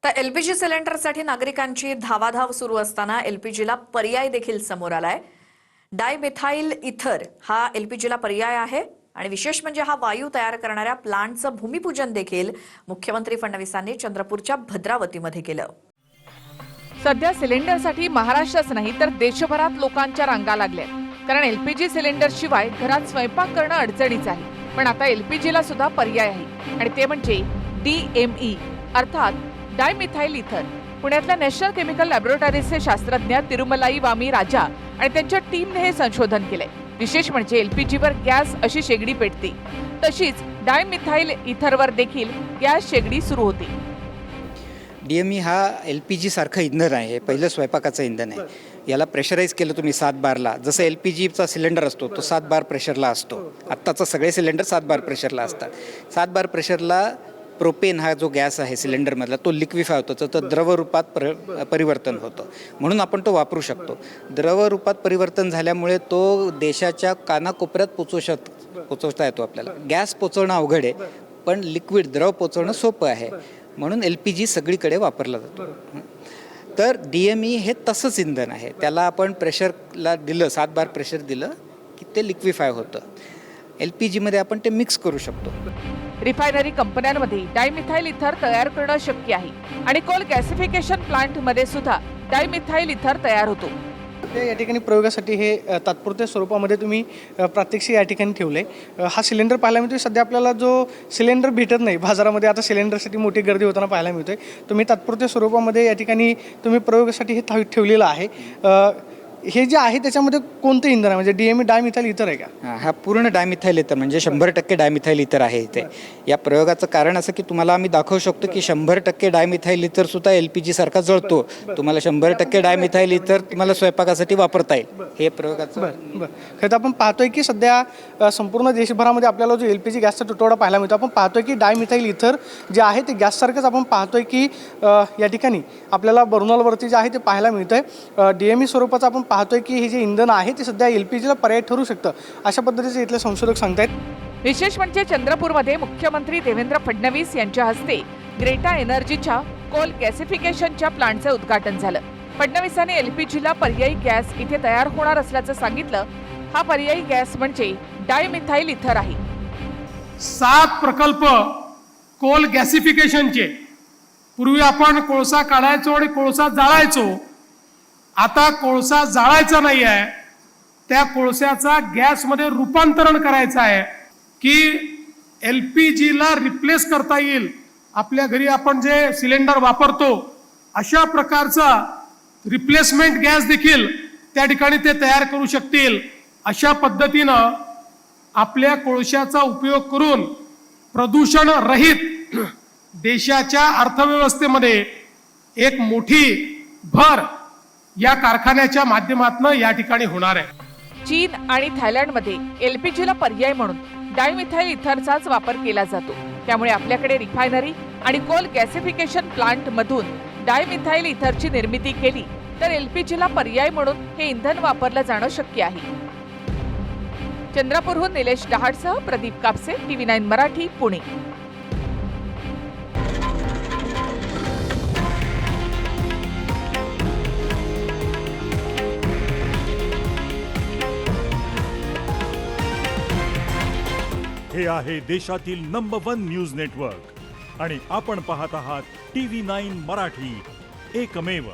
तर एलपीजी सिलेंडरसाठी नागरिकांची धावाधाव सुरू असताना एलपीजीला पर्याय देखील समोर आलाय। डायमिथाइल इथर हा एलपीजीला पर्याय आहे आणि विशेष म्हणजे हा वायू तयार करणाऱ्या प्लांटचं भूमिपूजन देखील मुख्यमंत्री फडणवीसांनी चंद्रपूरच्या भद्रावतीमध्ये केलं। सध्या सिलेंडरसाठी महाराष्ट्रच नाही तर देशभरात लोकांच्या रांगा लागल्या, कारण एलपीजी सिलेंडर शिवाय घरात स्वयंपाक करणं अडचणीचं आहे। पण आता एलपीजीला सुद्धा पर्याय आहे आणि ते म्हणजे डीएमई अर्थात डायमिथाइल इथर। पुण्यातल्या नॅशनल केमिकल लॅबोरेटरीजचे शास्त्रज्ञ तिरुमलाई वामी राजा आणि त्यांच्या टीमने हे संशोधन केलंय। विशेष म्हणजे एलपीजीवर गॅस अशी शेगडी पेटते, तशीच डायमिथाइल इथरवर देखील गॅस शेगडी सुरू होते। डीएमई हा एलपीजी सारखं इंधन आहे, पहिलं स्वयंपाकाचं इंधन आहे। याला प्रेशराईज केलं तुम्ही 7 बारला, जसं एलपीजीचा सिलेंडर असतो तो 7 बार प्रेशरला असतो। आत्ताचं सगळे सिलेंडर 7 बार प्रेशरला असतात। 7 बार प्रेशरला प्रोपेन हा जो गॅस आहे सिलेंडरमधला तो लिक्विफाय होतो, तर द्रव रूपात परिवर्तन होतं, म्हणून आपण तो वापरू शकतो। द्रव रूपात परिवर्तन झाल्यामुळे तो देशाच्या कानाकोपऱ्यात पोचवता येतो आपल्याला। गॅस पोचवणं अवघड आहे, पण लिक्विड द्रव पोचवणं सोपं आहे, म्हणून एलपीजी सगळीकडे वापरला जातो। तर डीएमई हे तसंच इंधन आहे, त्याला आपण प्रेशरला दिलं, 7 बार प्रेशर दिलं की ते लिक्विफाय होतं। एलपीजीमध्ये आपण ते मिक्स करू शकतो। रिफायनरी कंपन्यांमध्ये डायमिथाइल इथर तयार करणं शक्य आहे आणि कोल गॅसिफिकेशन प्लांटमध्ये सुद्धा डायमिथाइल इथर तयार होतो। या ठिकाणी प्रयोगासाठी हे तात्पुरत्या स्वरूपामध्ये तुम्ही प्रात्यक्षिक या ठिकाणी ठेवले। हा सिलेंडर पाहायला मिळतोय। सध्या आपल्याला जो सिलेंडर भेटत नाही बाजारामध्ये, आता सिलेंडरसाठी मोठी गर्दी होताना पाहायला मिळतोय। तुम्ही तात्पुरत्या स्वरूपामध्ये या ठिकाणी तुम्ही प्रयोगासाठी हे ठेवलेलं आहे। हे जे आहे त्याच्यामध्ये कोणतं इंधन आहे, म्हणजे डीएमई डायमिथाइल इथर आहे का? हा पूर्ण डायमिथाइल इथर म्हणजे 100% डायमिथाइल इथर आहे इथे। या प्रयोगाचं कारण असं की तुम्हाला आम्ही दाखवू शकतो की 100% डायमिथाइल इथर सुद्धा एलपीजी सारखा जळतो। तुम्हाला 100% डायमिथाइल इथर तुम्हाला स्वयंपाकासाठी वापरता येईल, हे प्रयोगाचं। बरं, खरं तर आपण पाहतोय की सध्या संपूर्ण देशभरामध्ये आपल्याला जो एलपीजी गॅसचा तुटवडा पाहायला मिळतो। आपण पाहतोय की डायमिथाइल इथर जे आहे ते गॅससारखंच आपण पाहतोय की या ठिकाणी आपल्याला बर्नलवरती जे आहे ते पाहायला मिळतंय। डीएमई स्वरूपाचं आपण पाहतोय की हे जे इंधन आहे ते सध्या एलपीजीला पर्याय ठरू शकतं, अशा पद्धतीचे इथले संशोधक सांगतायत। विशेष म्हणजे चंद्रपूरमध्ये मुख्यमंत्री देवेंद्र फडणवीस यांच्या हस्ते ग्रेटा एनर्जीच्या कोल गॅसिफिकेशनच्या प्लांटचे उद्घाटन झालं। फडणवीसांनी एलपीजीला पर्यायी गॅस इथे तयार होणार असल्याचं सांगितलं। हा पर्यायी गॅस म्हणजे डायमिथाइल इथर आहे। 7 प्रकल्प कोल गॅसिफिकेशनचे। पूर्वी आपण कोळसा काढायचो आणि कोळसा जाळायचो, आता कोळसा जाळायचा नाही आहे, त्या कोळशाचा गॅसमध्ये रूपांतरण करायचं आहे की एलपीजीला रिप्लेस करता येईल। आपल्या घरी आपण जे सिलेंडर वापरतो अशा प्रकारचा रिप्लेसमेंट गॅस देखील त्या ठिकाणी ते तयार करू शकतील। अशा पद्धतीनं आपल्या कोळशाचा उपयोग करून प्रदूषण रहित देशाच्या अर्थव्यवस्थेमध्ये एक मोठी भर या कारखान्याच्या माध्यमातून या ठिकाणी होणार आहे। चीन आणि थायलंडमध्ये एलपीजीला पर्याय म्हणून डायमिथाइल इथरचाच वापर केला जातो, त्यामुळे आपल्याकडे रिफायनरी आणि कोल गॅसिफिकेशन प्लांट मधून डायमिथाइल इथरची निर्मिती केली तर एलपीजीला पर्याय म्हणून हे इंधन वापरलं जाणं शक्य आहे। चंद्रपूरहून निलेश डहाळसह प्रदीप कापसे, TV9 मराठी, पुणे। हे आहे देशातील नंबर 1 न्यूज नेटवर्क आणि आपण पाहत आहात TV9 मराठी, एकमेव।